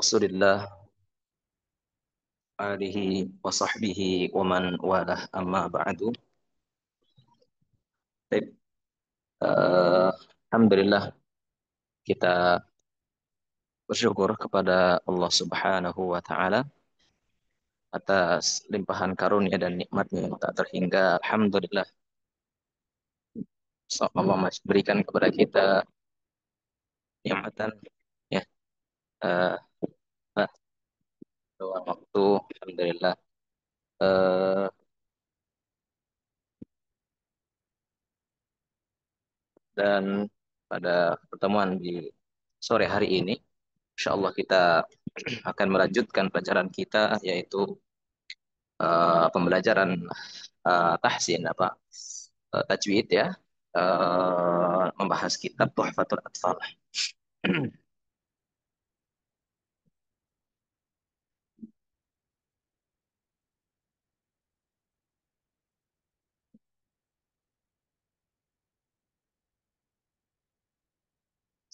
Rasulillah alihi wa sahbihi wa man walah amma ba'du. Baik, eh, Alhamdulillah kita bersyukur kepada Allah Subhanahu wa taala atas limpahan karunia dan nikmatnya yang tak terhingga. Alhamdulillah, Allah masih berikan kepada kita nikmatan ya, eh, eh, luang waktu. Alhamdulillah. Eh, dan pada pertemuan di sore hari ini, insya Allah kita akan melanjutkan pelajaran kita, yaitu pembelajaran tahsin tajwid ya, membahas kitab Tuhfatul Atfal.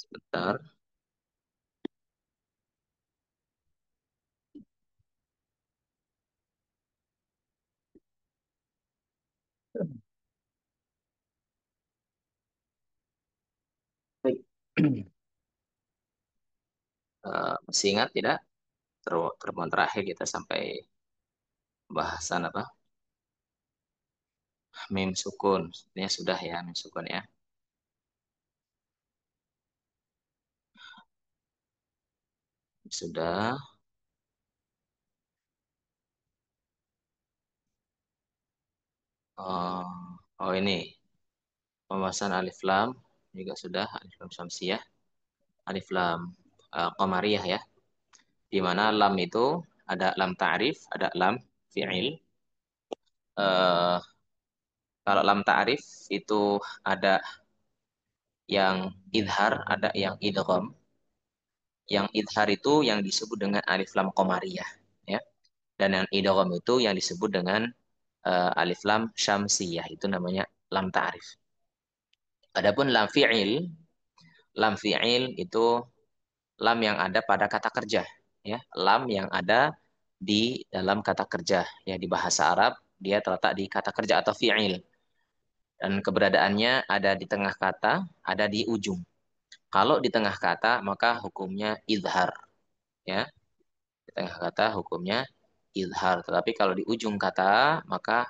Sebentar. Baik. Masih ingat tidak pertemuan terakhir kita sampai bahasan apa? Mim sukun. Ini sudah ya, mim sukun ya. Sudah. Oh, oh ini pembahasan alif lam juga sudah, alif lam syamsiyah, alif lam qamariyah ya. Di mana lam itu ada lam ta'rif, ada lam fi'il. Eh, Kalau lam ta'rif itu ada yang idhar, ada yang idgham. Yang idhar itu yang disebut dengan alif lam qamariyah ya. Dan yang idgham itu yang disebut dengan alif lam syamsiyah, itu namanya lam ta'rif. Adapun lam fi'il itu lam yang ada pada kata kerja ya, lam yang ada di dalam kata kerja ya. Di bahasa Arab dia terletak di kata kerja atau fi'il, dan keberadaannya ada di tengah kata, ada di ujung. Kalau di tengah kata maka hukumnya izhar ya. Di tengah kata hukumnya izhar. Tetapi kalau di ujung kata maka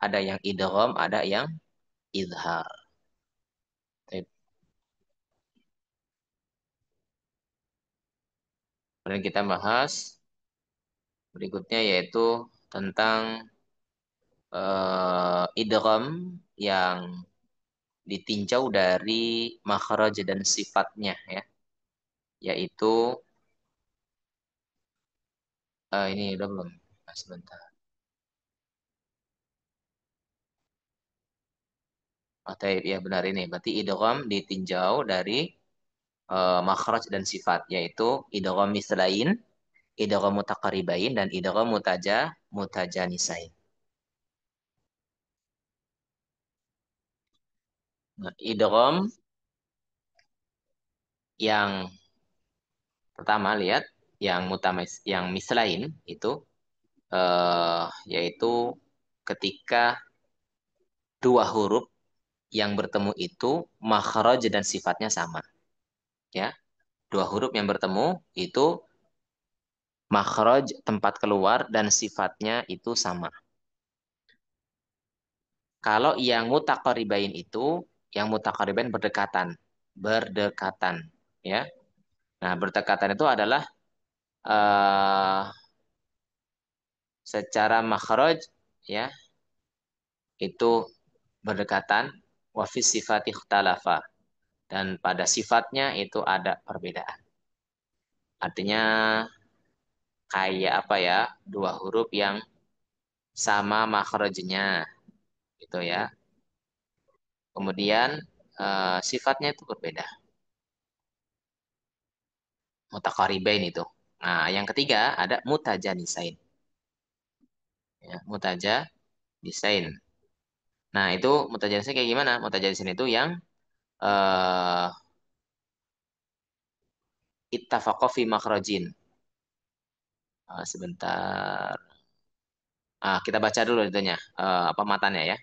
ada yang idgham, ada yang izhar. Baik. Kemudian kita bahas berikutnya yaitu tentang idgham yang ditinjau dari makhraj dan sifatnya ya. Yaitu ini udah belum? Sebentar. Oh, taib, ya benar ini. Berarti idgham ditinjau dari makhraj dan sifat, yaitu idgham mislain, idgham mutaqaribain, dan idgham mutajanisain. Nah, idgham yang pertama lihat yang yang mislain itu yaitu ketika dua huruf yang bertemu itu makhraj dan sifatnya sama ya. Dua huruf yang bertemu itu makhraj tempat keluar dan sifatnya itu sama. Kalau yang mutaqaribain itu, yang mutaqaribain berdekatan, berdekatan, ya. Nah, berdekatan itu adalah eh secara makhraj, ya, itu berdekatan, wa fi sifati ikhtalafa, dan pada sifatnya itu ada perbedaan. Artinya kayak apa ya? Dua huruf yang sama makhrajnya, gitu ya. Kemudian sifatnya itu berbeda, mutakaribain itu. Nah, yang ketiga ada mutajanisain. Ya, mutajanisain. Nah, itu mutajanisain kayak gimana? Mutajanisain itu yang eh ittafaqo fi makhrajin. Sebentar. Kita baca dulu itunya, apa matanya ya.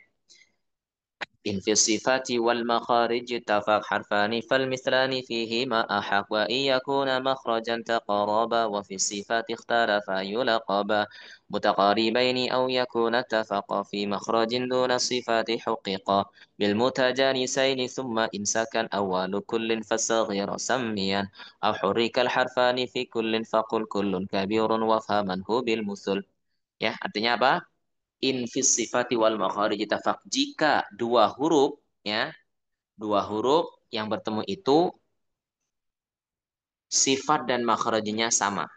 إن في الصفات والمخارج اتفق حرفان فالمثلان فيهما أحق وإن يكون مخرجا تقاربا وفي الصفات اختلفا يلقبا متقاربين أو يكون اتفقا في مخرج دون الصفات حققا بالمتجانسين ثم إن سكن أول كل فالصغير سميا أو حرك الحرفان في كل فقل كل كبير وفهمنه بالمثل. Ya, artinya apa? Infis sifati wal makharij tafaq. Jika dua huruf yang bertemu itu sifat dan makharajnya sama,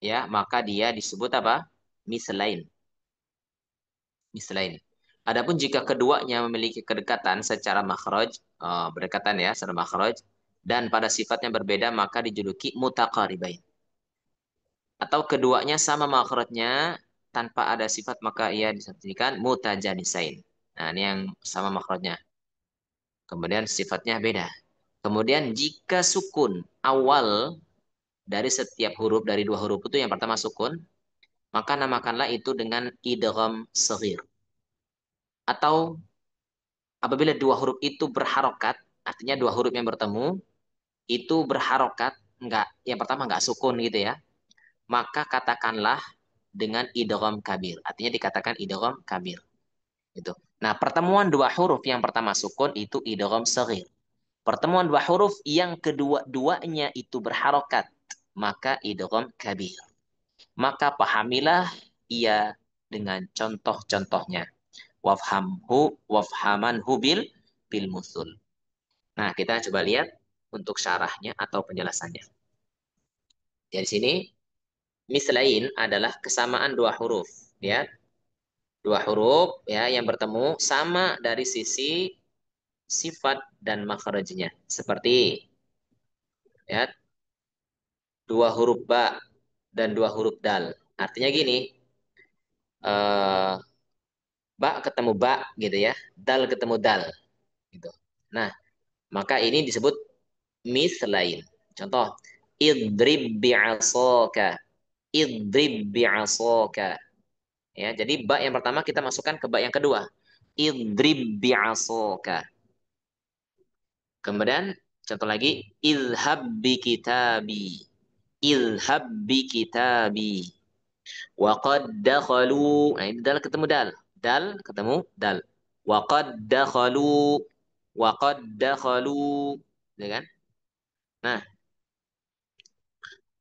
ya, maka dia disebut apa? Mislain. Mislain. Adapun jika keduanya memiliki kedekatan secara makhraj, berdekatan ya, secara makhraj, dan pada sifatnya berbeda, maka dijuluki mutaqaribain. Atau keduanya sama makhrajnya tanpa ada sifat, maka ia disebutkan mutajanisain. Nah, ini yang sama makhrajnya. Kemudian sifatnya beda. Kemudian jika sukun awal dari setiap huruf dari dua huruf itu yang pertama sukun, maka namakanlah itu dengan idgham shaghir. Atau apabila dua huruf itu berharokat, artinya dua huruf yang bertemu itu berharokat, enggak, yang pertama enggak sukun gitu ya, maka katakanlah dengan idgham kabir. Artinya dikatakan idgham kabir. Gitu. Nah, pertemuan dua huruf yang pertama sukun itu idgham shaghir. Pertemuan dua huruf yang kedua-duanya itu berharokat, maka idgham kabir. Maka pahamilah ia dengan contoh-contohnya. Wafhamanhu bil musul. Nah, kita coba lihat untuk syarahnya atau penjelasannya. Dari sini, mislain adalah kesamaan dua huruf, ya. Dua huruf ya yang bertemu sama dari sisi sifat dan makhrajnya. Seperti ya, dua huruf ba dan dua huruf dal. Artinya gini, eh, ba ketemu ba gitu ya, dal ketemu dal gitu. Nah, maka ini disebut mislain. Contoh, idrib bi'asaka. Idrib bi'asaka. Ya, jadi ba yang pertama kita masukkan ke ba yang kedua. Idrib bi'asaka. Kemudian contoh lagi, ilhab bi kitabi. Ilhab bi kitabi. Wa qad dakhalu. Nah, ini dal ketemu dal. Dal ketemu dal. Wa qad dakhalu. Wa qad dakhalu. Ya kan? Nah,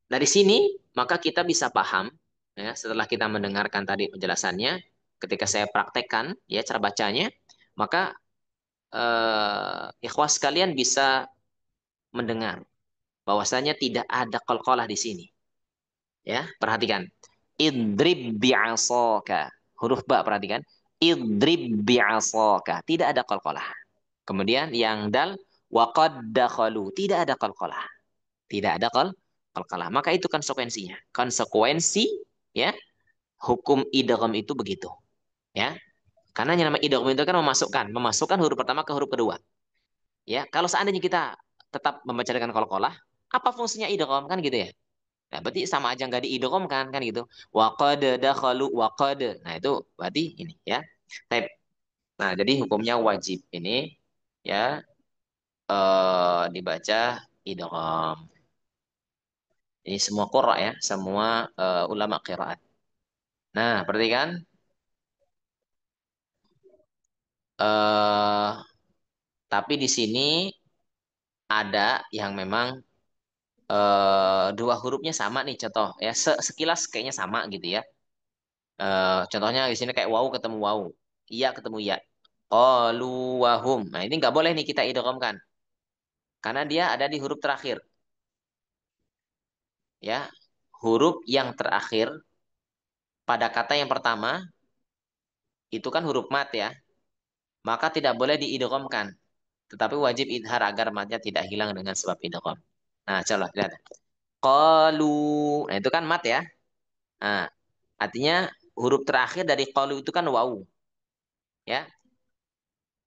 dari sini maka kita bisa paham ya setelah kita mendengarkan tadi penjelasannya, ketika saya praktekkan ya cara bacanya, maka ikhwas kalian bisa mendengar bahwasanya tidak ada qalqalah di sini. Ya, perhatikan. Idrib bi'asaka. Huruf ba perhatikan. Idrib bi'asaka. Tidak ada qalqalah. Kemudian yang dal waqad dakhalu. Tidak ada qalqalah. Tidak ada qalqalah. Maka itu konsekuensinya. Konsekuensi ya, hukum idgham itu begitu, ya. Karena yang namanya idgham itu kan memasukkan huruf pertama ke huruf kedua. Ya, kalau seandainya kita tetap membaca dengan qalqalah, apa fungsinya idgham kan gitu ya? Nah, berarti sama aja nggak diidgham kan gitu. Waqad dakhalu waqad. Nah, itu berarti ini ya. Baik. Nah, jadi hukumnya wajib ini ya dibaca idgham. Ini semua qurra ya, semua ulama qiraat. Nah, perhatikan eh tapi di sini ada yang memang dua hurufnya sama nih contoh ya, sekilas kayaknya sama gitu ya. Contohnya di sini kayak wau ketemu wau, iya ketemu iya. Qalu wahum. Nah, ini nggak boleh nih kita idghamkan karena dia ada di huruf terakhir. Ya, huruf yang terakhir pada kata yang pertama itu kan huruf mat ya, maka tidak boleh diidghamkan, tetapi wajib idhar agar matnya tidak hilang dengan sebab idgham. Nah, coba lihat. Qalu. Nah, itu kan mat ya. Nah, artinya huruf terakhir dari qalu itu kan wau, ya.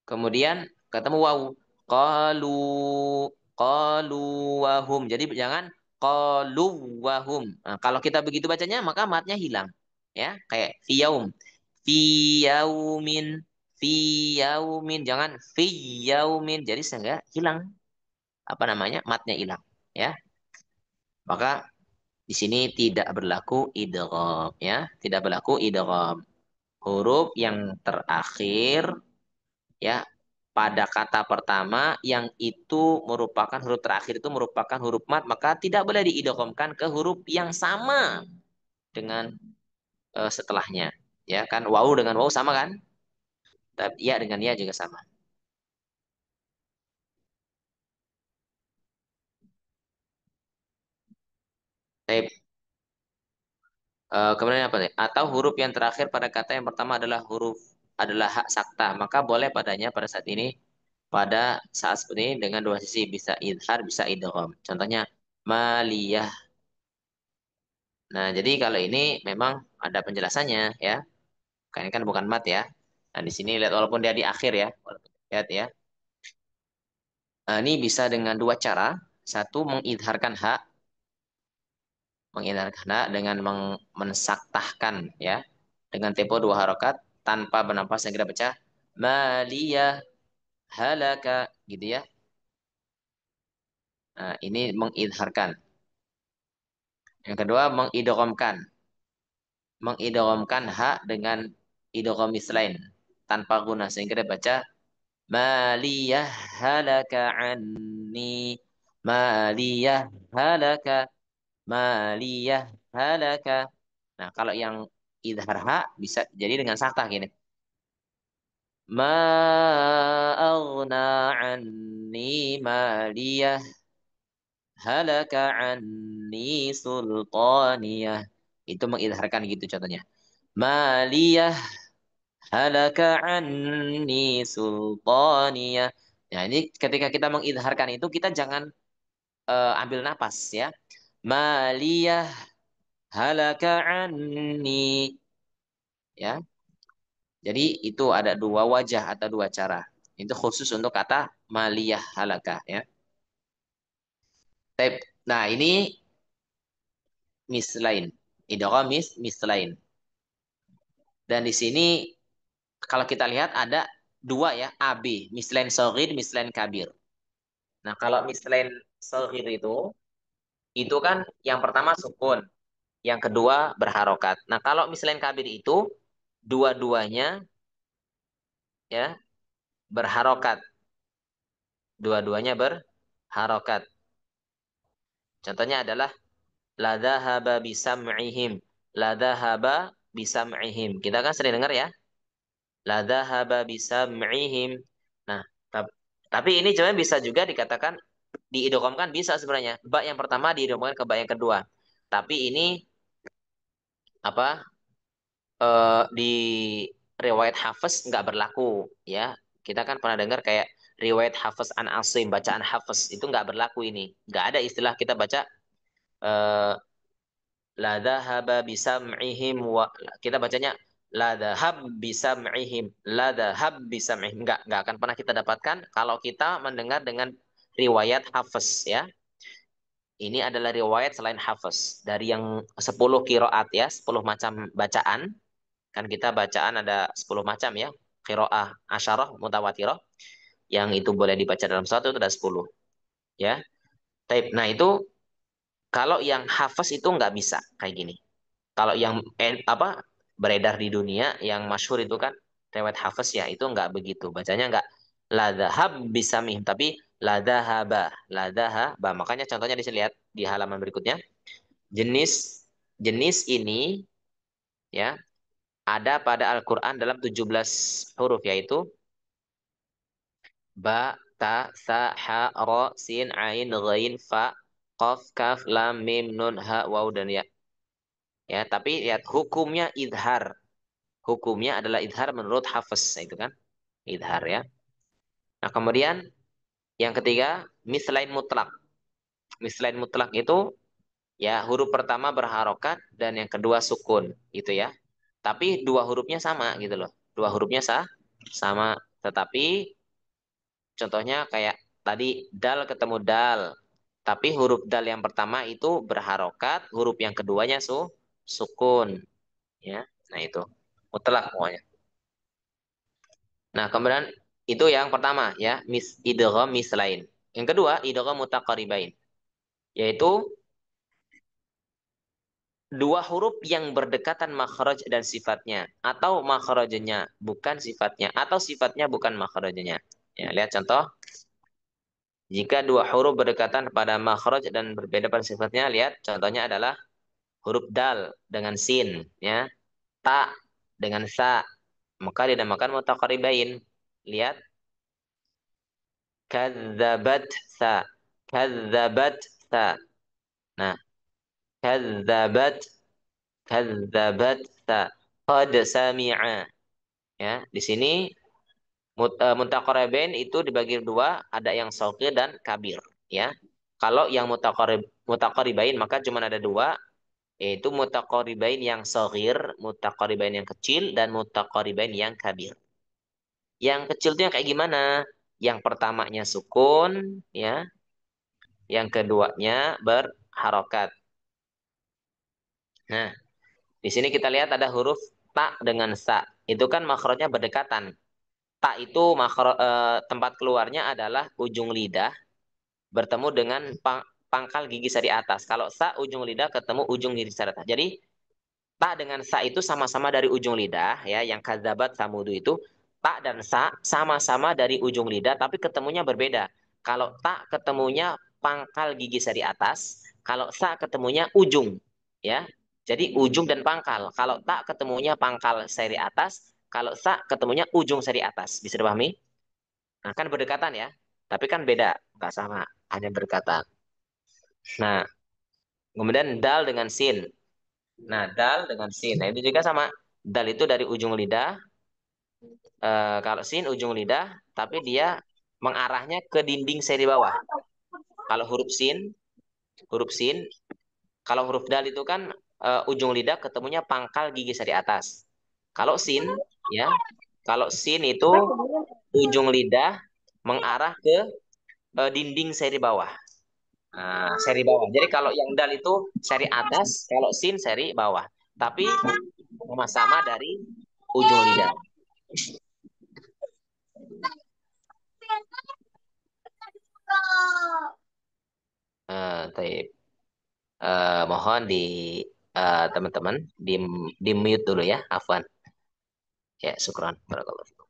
Kemudian ketemu wawu. Qalu qalu wahum. Jadi jangan qalu wahum. Nah, kalau kita begitu bacanya maka matnya hilang. Ya, kayak fiyaum. Fiyaumin, fiyaumin, jangan fiyaumin. Jadi sehingga hilang apa namanya? Matnya hilang, ya. Maka di sini tidak berlaku idgham, ya. Tidak berlaku idgham. Huruf yang terakhir, ya, pada kata pertama yang itu merupakan huruf terakhir itu merupakan huruf mat, maka tidak boleh diidghamkan ke huruf yang sama dengan setelahnya. Ya kan, wau dengan wau sama kan? Tapi ya dengan ya juga sama. Tapi, kemudian apa nih? Atau huruf yang terakhir pada kata yang pertama adalah hak sakta, maka boleh padanya pada saat ini, pada saat seperti ini dengan dua sisi, bisa idhar, bisa idgham. Contohnya maliyah. Nah, jadi kalau ini memang ada penjelasannya, ya. Karena ini kan bukan mat, ya. Nah, di sini lihat walaupun dia di akhir, ya. Lihat, ya. Ini bisa dengan dua cara. Satu, mengidharkan hak, dengan mensaktahkan, ya, dengan tempo dua harokat tanpa bernafas yang kita baca maliyah halaka, gitu, ya. Nah, ini mengidharkan. Yang kedua, mengidghamkan hak dengan idgham mislain tanpa guna sehingga kita baca maliyah halaka anni, maliyah halaka, maliyah halaka. Nah, kalau yang idhar ha bisa jadi dengan saktah gini. Ma aghna anni maliyah halaka anni sultaniyah. Itu mengidharkan gitu contohnya. Maliyah halaka anni sultaniyah. Nah, ini ketika kita mengidharkan itu kita jangan ambil napas, ya. Maliyah halaka anni, ya. Jadi itu ada dua wajah atau dua cara. Itu khusus untuk kata maliyah halaka, ya. Nah, ini mislain. Idgham mislain. Dan di sini kalau kita lihat ada dua, ya, AB, mislain shaghir, mislain kabir. Nah, kalau mislain shaghir itu kan yang pertama sukun, yang kedua berharokat. Nah, kalau mislain kabir itu dua-duanya, ya, berharokat. Dua-duanya berharokat. Contohnya adalah la dhahaba bisam'ihim. La dhahaba bisam'ihim. Kita kan sering dengar, ya. La dhahaba bisam'ihim. Nah, tapi ini sebenarnya bisa juga dikatakan diidghamkan, bisa sebenarnya. Ba yang pertama diidghamkan ke ba yang kedua. Tapi ini apa? Di riwayat Hafiz nggak berlaku, ya. Kita kan pernah dengar kayak riwayat Hafiz an Asim, bacaan Hafiz itu nggak berlaku ini. Nggak ada istilah kita baca eh, la dhahaba bisam'ihim wa, kita bacanya la dhahab bisam'ihim, la dhahab bisam'ihim. Nggak akan pernah kita dapatkan kalau kita mendengar dengan riwayat Hafiz, ya. Ini adalah riwayat selain Hafiz dari yang 10 kiroat, ya, 10 macam bacaan. Kan kita bacaan ada 10 macam, ya. Qiraah asyarah mutawatirah. Yang itu boleh dibaca dalam satu itu ada 10. Ya. Nah, itu kalau yang hafaz itu nggak bisa kayak gini. Kalau yang beredar di dunia yang masyhur itu kan riwayat hafaz, ya, itu nggak begitu. Bacanya nggak la dhahab bisamih, tapi la dhahaba, la dhahaba. Makanya contohnya di sini, lihat di halaman berikutnya. Jenis jenis ini, ya, ada pada Al-Qur'an dalam 17 huruf, yaitu ba, ta, sa, ha, ro, sin, ain, ghain, fa, qaf, kaf, lam, mim, nun, ha, waw, dan ya. Ya, tapi lihat hukumnya idhar. Hukumnya adalah idhar menurut Hafiz, itu kan idhar, ya. Nah, kemudian yang ketiga, mislain mutlak. Mislain mutlak itu, ya, huruf pertama berharokat dan yang kedua sukun, gitu, ya. Tapi dua hurufnya sama, gitu loh. Dua hurufnya sama, tetapi contohnya kayak tadi dal ketemu dal, Tapi huruf dal yang pertama itu berharokat, huruf yang keduanya sukun, ya. Nah itu mutlak semuanya. Nah kemudian itu yang pertama ya, idgham mislain. Yang kedua idgham mutaqaribain, yaitu dua huruf yang berdekatan makhraj dan sifatnya, atau makhrajnya bukan sifatnya, atau sifatnya bukan makhrajnya. Ya, lihat contoh. Jika dua huruf berdekatan pada makhraj dan berbeda pada sifatnya, lihat contohnya adalah huruf dal dengan sin, ya, ta dengan sa, maka dinamakan mutaqaribain. Lihat, kadzabat sa, kadzabat sa. Nah, kadzabat, kadzabat sa, qad sami'a. Ya, di sini mutaqaribain itu dibagi dua, ada yang shaghir dan kabir, ya. Kalau yang mutaqaribain maka cuma ada dua, yaitu mutaqaribain yang shaghir, mutaqaribain yang kecil, dan mutaqaribain yang kabir. Yang kecil itu yang kayak gimana? Yang pertamanya sukun, ya. Yang keduanya berharokat. Nah, di sini kita lihat ada huruf ta dengan sa. Itu kan makhrajnya berdekatan. Ta itu tempat keluarnya adalah ujung lidah bertemu dengan pangkal gigi sari atas. Kalau sa ujung lidah ketemu ujung gigi sari atas. Jadi ta dengan sa itu sama-sama dari ujung lidah, ya, yang kadzabat samudu itu ta dan sa sama-sama dari ujung lidah tapi ketemunya berbeda. Kalau ta ketemunya pangkal gigi sari atas, kalau sa ketemunya ujung, ya. Jadi ujung dan pangkal. Kalau ta ketemunya pangkal seri atas, kalau sa ketemunya ujung seri atas. Bisa dipahami? Nah, kan berdekatan ya. Tapi kan beda, nggak sama, hanya berdekatan. Nah, kemudian dal dengan sin. Nah, dal dengan sin. Nah, itu juga sama. Dal itu dari ujung lidah. Kalau sin ujung lidah, tapi dia mengarahnya ke dinding seri bawah. Kalau huruf sin, kalau huruf dal itu kan ujung lidah ketemunya pangkal gigi seri atas. Kalau sin, ya, kalau sin itu ujung lidah mengarah ke dinding seri bawah. Nah, seri bawah. Jadi kalau yang dal itu seri atas, kalau sin seri bawah. Tapi sama-sama dari ujung lidah. Taib. Mohon di teman-teman di mute dulu ya, Afwan. Ya, syukran. Barakallahu fikum.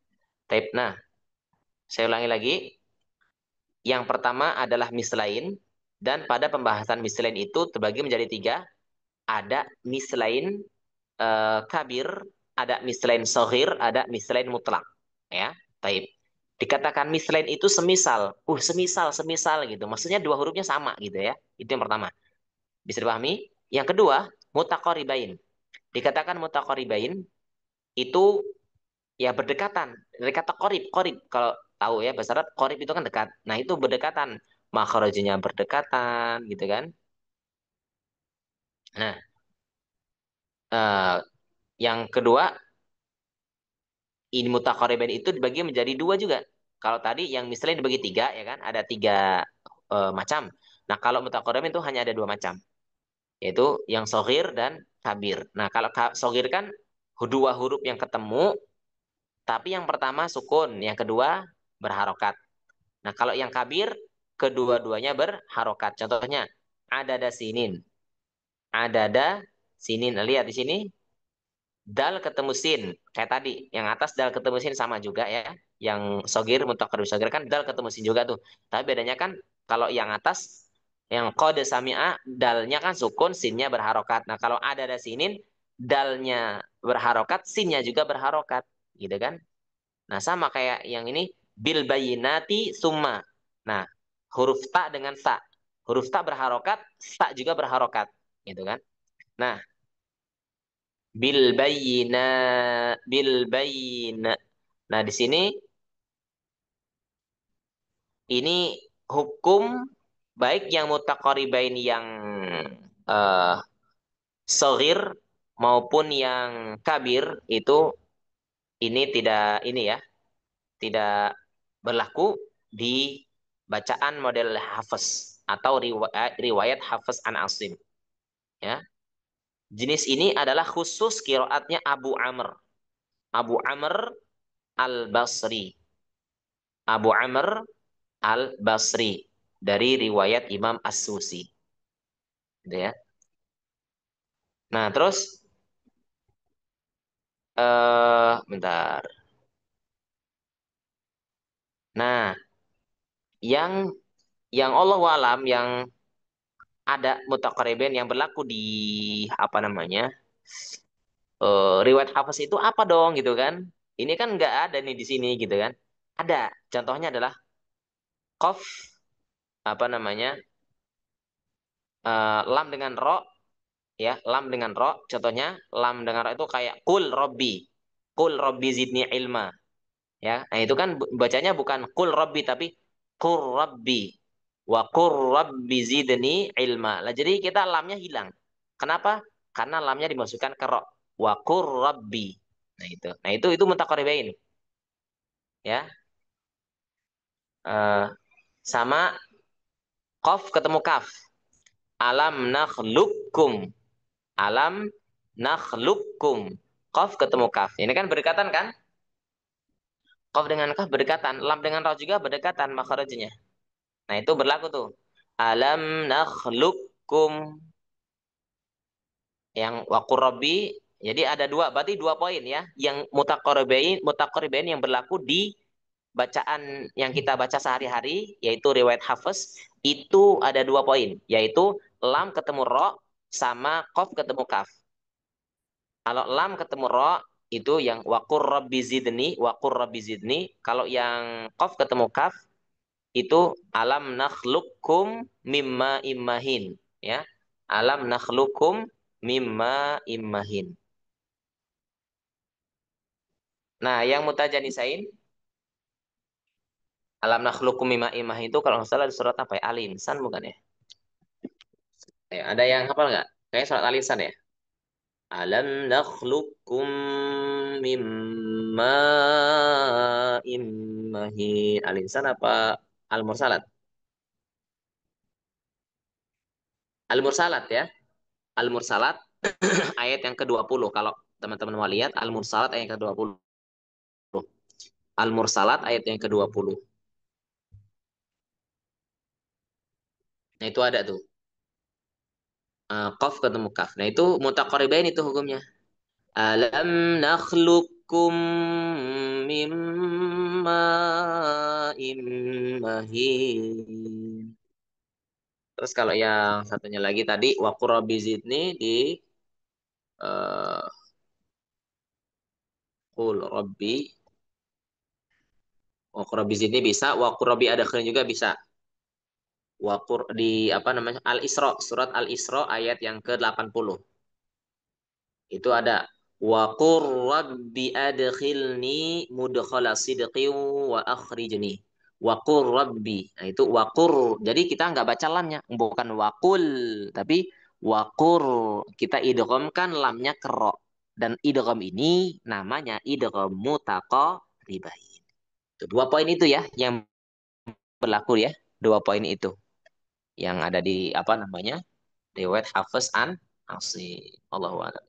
Taib. Nah, saya ulangi lagi. Yang pertama adalah mislain, dan pada pembahasan mislain itu terbagi menjadi tiga. Ada mislain kabir, ada mislain sohir, ada mislain mutlak. Ya, taib. Dikatakan mislain itu semisal, semisal gitu. Maksudnya dua hurufnya sama gitu ya. Itu yang pertama. Bisa dipahami? Yang kedua, mutaqaribain. Dikatakan mutaqaribain itu ya berdekatan. Dari kata korib, korib. Kalau tahu ya bahasa Arab, korib itu kan dekat. Nah, itu berdekatan. Makhrajnya berdekatan gitu kan. Nah, eh, yang kedua, ini mutaqaribain itu dibagi menjadi dua juga. Kalau tadi yang misalnya dibagi tiga ya kan, ada tiga macam. Nah, kalau mutaqaribain itu hanya ada dua macam, yaitu yang sohir dan kabir. Nah, kalau sohir kan dua huruf yang ketemu, tapi yang pertama sukun, yang kedua berharokat. Nah, kalau yang kabir, kedua-duanya berharokat. Contohnya, ada sinin. Ada sinin. Lihat di sini, dal ketemu sin. Kayak tadi, yang atas dal ketemu sin sama juga ya. Yang sogir, mutakarib sogir kan dal ketemu sin juga tuh. Tapi bedanya kan, kalau yang atas, yang kode sami'a, dalnya kan sukun, sinnya berharokat. Nah, kalau ada sinin, dalnya berharokat, sinnya juga berharokat. Gitu kan? Nah, sama kayak yang ini, bil bayinati summa. Nah, huruf ta dengan sa. Huruf ta berharokat, sa juga berharokat. Gitu kan? Nah, bil bayina. Nah, di sini ini hukum baik yang mutaqaribain yang uh, sogir maupun yang kabir itu ini tidak ini ya, tidak berlaku di bacaan model hafes. atau riwayat Hafiz an Asim. Ya. Jenis ini adalah khusus kiroatnya Abu Amr. Abu Amr al-Basri. Abu Amr al-Basri. Dari riwayat Imam As-Susi. Gitu ya. Nah, terus bentar. Nah, yang Allah alam yang ada mutaqaribain yang berlaku di apa namanya? Riwayat Hafiz itu apa dong gitu kan? Ini kan nggak ada nih di sini gitu kan? Ada. Contohnya adalah qaf apa namanya? Lam dengan ro ya, lam dengan ro. Contohnya lam dengan ro itu kayak kul robbi. Kul robbi zidni ilma. Ya, nah itu kan bacanya bukan kul robbi tapi kur robbi. Wa kur robbi zidni ilma. Lah jadi kita lamnya hilang. Kenapa? Karena lamnya dimasukkan ke ro. Wa kur robbi. Nah itu. Nah itu mutaqaribain ya. Eh, sama qaf ketemu kaf. Alam nakhluqukum. Alam nakhluqukum. Qaf ketemu kaf. Ini kan berdekatan kan? Qaf dengan kaf berdekatan. Lam dengan ra juga berdekatan makharajnya. Nah, itu berlaku tuh. Alam nakhluqukum. Yang waqur rabbi. Jadi ada dua, berarti 2 poin ya. Yang mutaqaribain yang berlaku di bacaan yang kita baca sehari-hari, yaitu riwayat Hafiz, itu ada 2 poin, yaitu lam ketemu ro sama qaf ketemu kaf. Kalau lam ketemu ro itu yang wakur rabbi zidni. Kalau yang qaf ketemu kaf itu alam nakhlukum mimma immahin ya. Alam nakhlukum mimma immahin. Nah, yang mutajanisain alam nakhlukum mimma immahin itu kalau nggak salah di surat apa ya? Al-Insan bukan ya? Ada yang hafal nggak? Kayak surat Al-Insan ya? Alam nakhluqukum mimma immahin. Al-Insan apa Al-Mursalat? Al-Mursalat ya. Al-Mursalat ayat yang ke-20. Kalau teman-teman mau lihat Al-Mursalat ayat yang ke-20. Al-Mursalat ayat yang ke-20. Nah, itu ada tuh. Qaf ketemu kaf. Nah, itu mutaqaribain itu hukumnya. Alam nakhluqukum mimma immahin. Terus kalau yang satunya lagi tadi Waqurabi Zidni di uh, Qul Rabbi. Waqurabi Zidni bisa, Waqurabi Adakhirin juga bisa. Waqur di apa namanya? Al-Isra, surat Al-Isra ayat yang ke-80. Itu ada Waqur Rabbi adkhilni mudkhala sidqin wa akhrijni. Waqur Rabbi. Nah, itu waqur. Jadi kita nggak baca lamnya, bukan waqul, tapi waqur. Kita idghamkan lamnya ke ro. Dan idgham ini namanya idgham mutaqaribain. Itu 2 poin itu ya yang berlaku ya. 2 poin itu yang ada di apa namanya? Riwayat Hafiz an Asim. Allahu a'lam.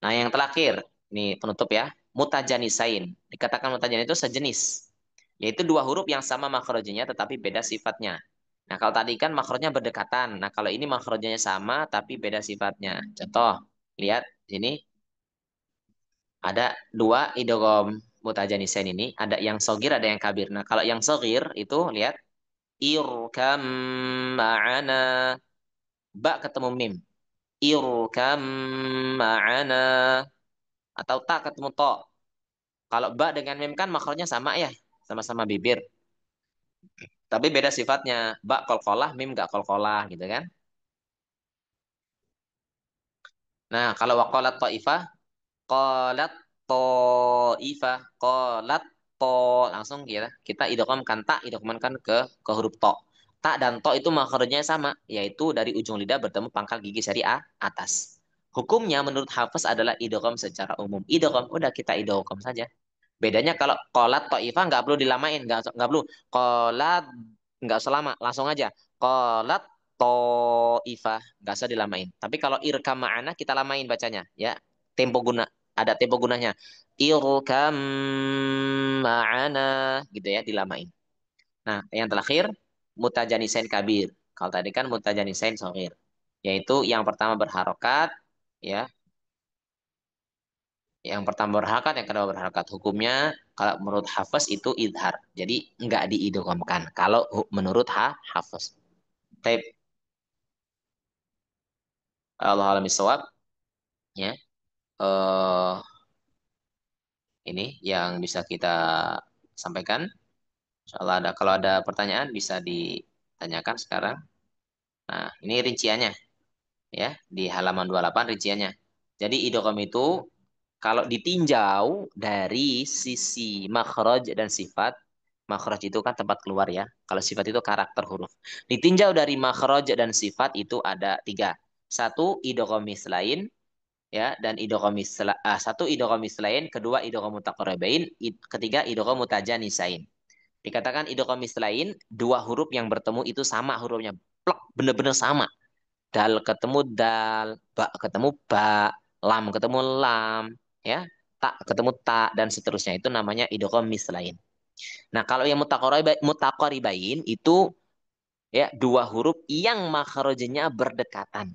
Nah, yang terakhir, ini penutup ya, mutajanisain. Dikatakan mutajanis itu sejenis, yaitu 2 huruf yang sama makrojnya tetapi beda sifatnya. Nah, kalau tadi kan makrojnya berdekatan. Nah, kalau ini makrojnya sama tapi beda sifatnya. Contoh, lihat sini ada 2 idgham mutajanisain ini, ada yang sogir, ada yang kabir. Nah, kalau yang sogir itu lihat irkam ma'ana, ba ketemu mim. Irkam ma'ana atau ta ketemu to. Kalau ba dengan mim kan makronya sama ya, sama-sama bibir. Tapi beda sifatnya. Ba kolkolah, mim gak kolkolah gitu kan. Nah, kalau wakolat ta'ifah, kolat ta'ifah, kolat to. Langsung kita idghamkan ta, idghamkan ke huruf to. Ta dan to itu makronya sama, yaitu dari ujung lidah bertemu pangkal gigi seri A atas. Hukumnya menurut Hafiz adalah idgham secara umum. Idgham, udah kita idgham saja. Bedanya kalau kolat to'ifah nggak perlu dilamain, nggak perlu kolat, nggak usah lama, langsung aja. Qalat Taifah, nggak usah dilamain. Tapi kalau irkam ma'ana kita lamain bacanya, ya. Tempo guna, ada tempo gunanya. Irkam ma'ana, gitu ya, dilamain. Nah, yang terakhir mutajanisain kabir. Kalau tadi kan mutajanisain shagir, yaitu yang pertama berharokat, ya. Yang pertama berharokat, yang kedua berharokat. Hukumnya kalau menurut Hafiz itu idhar. Jadi nggak diidghamkan. Kalau menurut Hafiz. Baik, Allah alam bisawab, ya. Eh ini yang bisa kita sampaikan. Insyaallah ada, kalau ada pertanyaan bisa ditanyakan sekarang. Nah, ini rinciannya, ya, di halaman 28 rinciannya. Jadi idgham itu kalau ditinjau dari sisi makhraj dan sifat, makhraj itu kan tempat keluar ya. Kalau sifat itu karakter huruf. Ditinjau dari makhraj dan sifat itu ada tiga. Satu idgham lain, ya, dan satu idgham lain, kedua idgham mutaqaribain, ketiga idgham mutajanisain. Dikatakan idgham lain, dua huruf yang bertemu itu sama hurufnya, plek, bener-bener sama. Dal ketemu dal, ba ketemu ba, lam ketemu lam, ya, tak ketemu tak, dan seterusnya, itu namanya idgham lain. Nah, kalau yang mutaqaribain itu, ya, dua huruf yang makhrajnya berdekatan,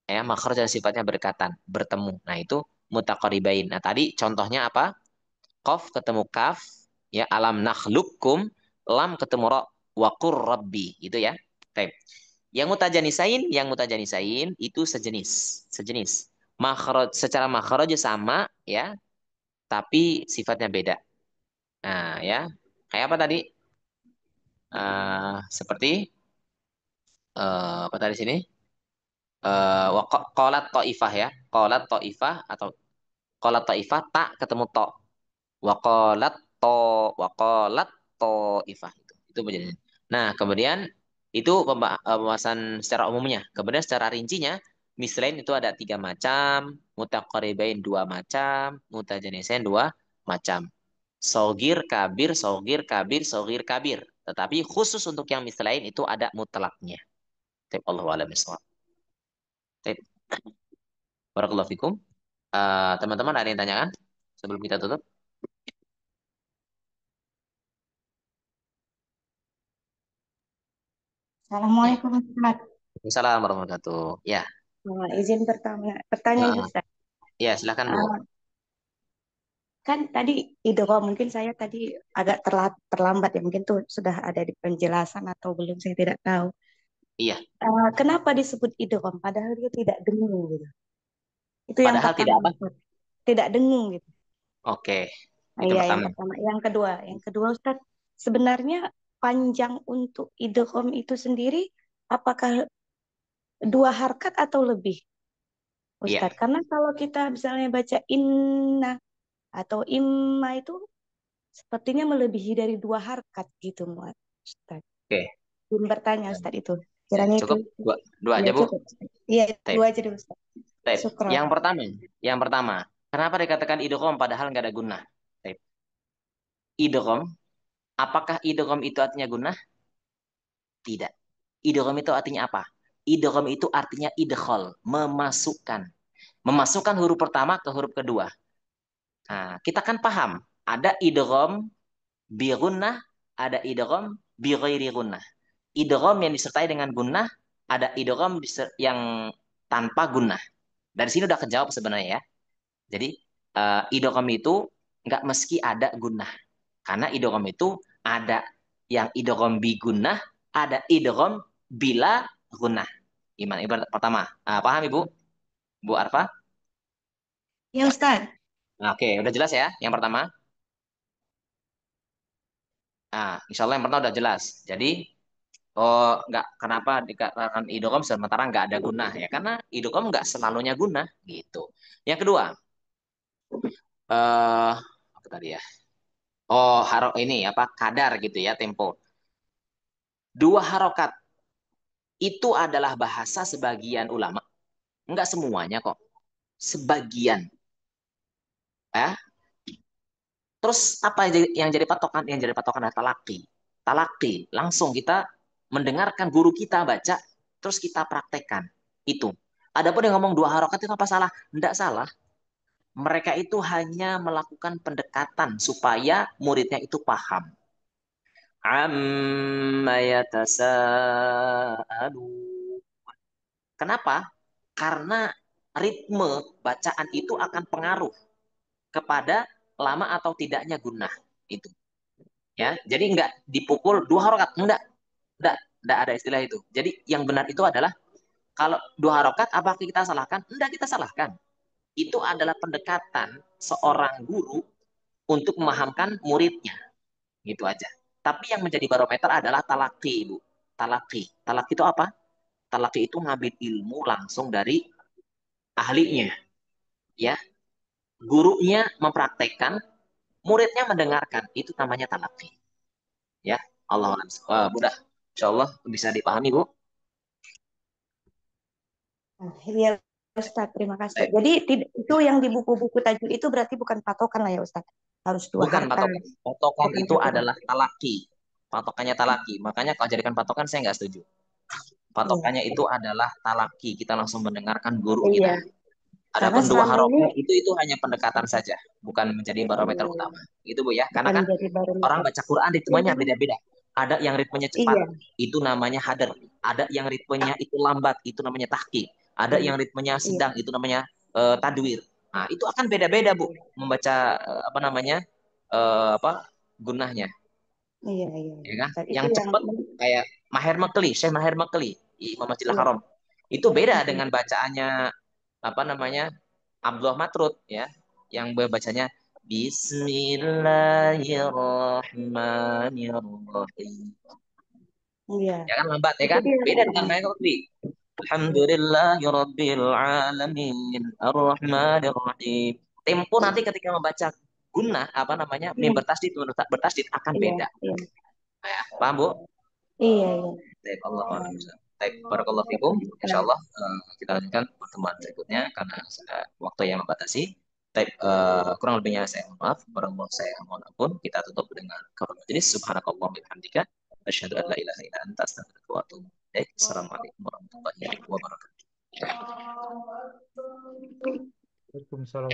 ya, makhraj dan sifatnya berdekatan, bertemu. Nah, itu mutaqaribain. Nah, tadi contohnya apa? Qaf ketemu kaf, ya, alam nakhluqukum, lam ketemu ra, wa qur rabbi, gitu ya. Baik. Yang mutajanisain itu sejenis, sejenis. Makhraj, secara makhraj sama, ya, tapi sifatnya beda. Nah, ya. Kayak apa tadi? Seperti apa tadi sini? Qalat ta'ifah, ya. Qalat ta'ifah atau qalat ta'ifah, tak ketemu to. Waqalat to, waqalat ta'ifah, itu menjadi. Nah, kemudian itu pembahasan secara umumnya. Kemudian secara rincinya, mislain itu ada tiga macam, mutaqaribain dua macam, mutajanisain dua macam. Sogir kabir, sogir kabir, sogir kabir. Tetapi khusus untuk yang mislain itu ada mutlaknya. Allahu a'lam bishawab. Barakallahu fikum. Teman-teman ada yang tanyakan sebelum kita tutup? Ya. Assalamualaikum Ustaz. Assalamualaikum warahmatullahi wabarakatuh. Ya, Izin pertanyaan heeh. Ustaz. Ya, silakan Bu. Ah, kan tadi idgham mungkin saya tadi agak terlambat ya, mungkin tuh sudah ada di penjelasan atau belum saya tidak tahu. Iya, Kenapa disebut idgham padahal dia tidak dengung gitu. Itu yang padahal pertama tidak apa? Ustaz. Tidak dengung gitu. Oke, Nah, itu iya yang pertama. pertama. Yang kedua Ustaz, sebenarnya panjang untuk idgham itu sendiri apakah dua harkat atau lebih Iya, Ustadz? Karena kalau kita misalnya baca inna atau imma itu sepertinya melebihi dari dua harkat gitu, Muat. Ustadz. oke. Belum bertanya Ustadz itu. Ya, Kiranya itu cukup dua, dua ya aja, Bu. cukup. Iya, Tep, dua aja dulu Ustadz. tep. Syukron. Yang pertama, kenapa dikatakan idgham padahal nggak ada guna? Tep. Idgham, apakah idgham itu artinya guna? Tidak. Idgham itu artinya apa? Idgham itu artinya idkhal, memasukkan. Memasukkan huruf pertama ke huruf kedua. Nah, kita kan paham, ada idgham bi gunnah, ada idgham bi ghairi gunnah. Idgham yang disertai dengan gunnah, ada idgham yang tanpa gunnah. Dari sini udah kejawab sebenarnya, ya. Jadi idgham itu nggak meski ada gunnah. Karena idgham itu ada yang idgham bi gunnah, ada idgham bila gunnah. Gimana? Ibarat pertama. Paham Ibu? Bu Arfa? Ya Ustadz. Nah, oke, udah jelas ya yang pertama. Nah, insya Allah yang pertama udah jelas. Jadi, oh, nggak, kenapa dikatakan idgham sementara nggak ada guna, ya? Karena idgham nggak selalunya guna, gitu. Yang kedua, eh apa tadi ya? Oh, ini apa, kadar gitu ya, tempo. Dua harokat itu adalah bahasa sebagian ulama. Nggak semuanya kok. Sebagian. Ya. Terus apa yang jadi patokan? Yang jadi patokan adalah talaki. talaki. Langsung kita mendengarkan guru kita baca, terus kita praktekkan. Itu. Adapun yang ngomong 2 harokat itu apa salah? Tidak salah. Mereka itu hanya melakukan pendekatan supaya muridnya itu paham. Amma yatasaalu. Kenapa? Karena ritme bacaan itu akan pengaruh kepada lama atau tidaknya gunnah itu. Ya, jadi nggak dipukul 2 harokat, enggak ada istilah itu. Jadi yang benar itu adalah kalau 2 harokat apa kita salahkan? Enggak kita salahkan. Itu adalah pendekatan seorang guru untuk memahamkan muridnya, gitu aja. Tapi yang menjadi barometer adalah talaki, Bu. Talaki. Talaki itu apa? Talaki itu ngambil ilmu langsung dari ahlinya, ya. Gurunya mempraktekkan, muridnya mendengarkan. Itu namanya talaki, ya. Allah mudah. Insya Allah bisa dipahami, Bu. Nah, iya Ustaz, terima kasih. Baik. Jadi itu yang di buku-buku tajwid itu berarti bukan patokan lah ya Ustaz. Harus dua Bukan harkat, patokan. Patokan bukan itu patokan. adalah talaki. Patokannya talaki. Makanya kalau jadikan patokan saya nggak setuju. Iya, Patokannya itu adalah talaki. Kita langsung mendengarkan guru kita. iya. Karena Adapun dua selama ini harokat itu hanya pendekatan saja, bukan menjadi barometer utama. iya, Itu Bu ya. Karena bukan kan jadi orang barometer. baca Quran Iya, ritmenya beda-beda. Ada yang ritmenya cepat, iya, itu namanya hadar. Ada yang ritmenya itu lambat, itu namanya tahqiq. Ada iya, yang ritmenya iya, sedang, itu namanya tadwir. Nah, itu akan beda-beda Bu iya, membaca apa namanya? Apa gunahnya, iya, iya. ya kan? Dan itu Yang yang cepat kayak Maher Mekli, Syekh Maher Mekli, Imam Masjidil iya, Haram. Itu beda mm, dengan bacaannya apa namanya? Abdullah Matrud ya, yang bacanya Bismillahirrahmanirrahim. iya. Ya kan lambat ya Itu kan? dia. Beda dengan Maher Mekli. Iya, Alhamdulillahirabbil alamin arrahmanirrahim. Tempo nanti ketika membaca gunnah apa namanya? Mim iya, bertasdid, bertasdid akan iya, beda. iya, Ya, paham Bu? iya, iya. Baik, Allah a'lam. Baik, barakallahu fikum. Nah, Insyaallah kita lanjutkan pertemuan berikutnya karena waktu yang membatasi. Baik, kurang lebihnya saya mohon maaf. Barakallahu saya mohon ampun. Kita tutup dengan kaul majelis. Subhanakallah bihamdika. Asyhadu an la ilaha illa anta astaghfiruka wa atubu ilaik. Assalamualaikum warahmatullahi wabarakatuh. Waalaikumsalam